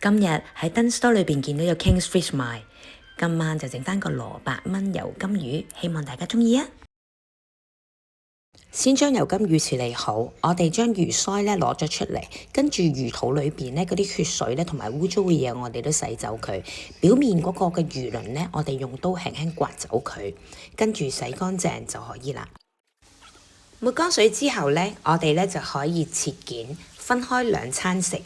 今日喺 Dunnes Stores 裏邊見到有 King's Fish 賣，今晚就整返個蘿蔔炆油甘魚，希望大家鍾意啊！先將油甘魚處理好，我哋將魚腮咧攞咗出嚟，跟住魚肚裏邊咧嗰啲血水咧同埋污糟嘅嘢，我哋都洗走佢。表面嗰個嘅魚鱗咧，我哋用刀輕輕刮走佢，跟住洗乾淨就可以啦。抹乾水之後咧，我哋咧就可以切件，分開兩餐食。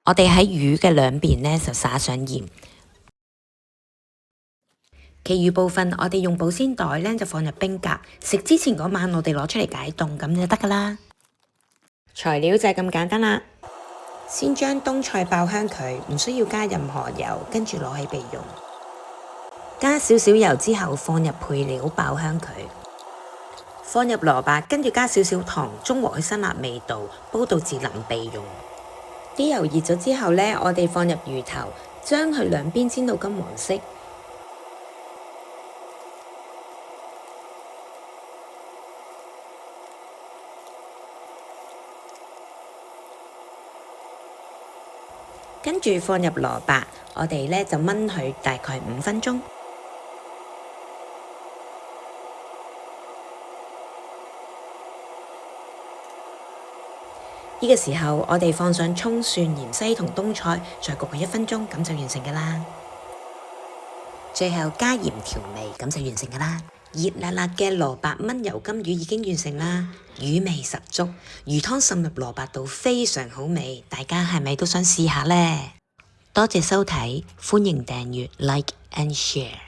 我哋喺魚嘅兩邊呢，就撒上鹽，其餘部分我哋用保鮮袋呢，就放入冰格。食之前嗰晚我哋攞出嚟解凍，咁就得㗎啦。材料就係咁簡單啦。先將冬菜爆香佢，唔需要加任何油，跟住攞起備用。加少少油之後，放入配料爆香佢，放入蘿蔔，跟住加少少糖，中和佢辛辣味道，煲到至腍備用。啲油熱咗之後呢，我哋放入魚頭，將佢兩邊煎到金黃色。跟住放入蘿蔔，我哋呢就燜佢大概5分鐘。呢個時候，我哋放上葱、蒜、芫茜同冬菜，再焗佢1分鐘，咁就完成㗎啦。最後加鹽調味，咁就完成㗎啦。熱辣辣嘅蘿蔔炆油甘魚已經完成啦，魚味十足，魚湯滲入蘿蔔度，非常好味。大家係咪都想試下呢？多謝收睇，歡迎訂閱、Like and Share。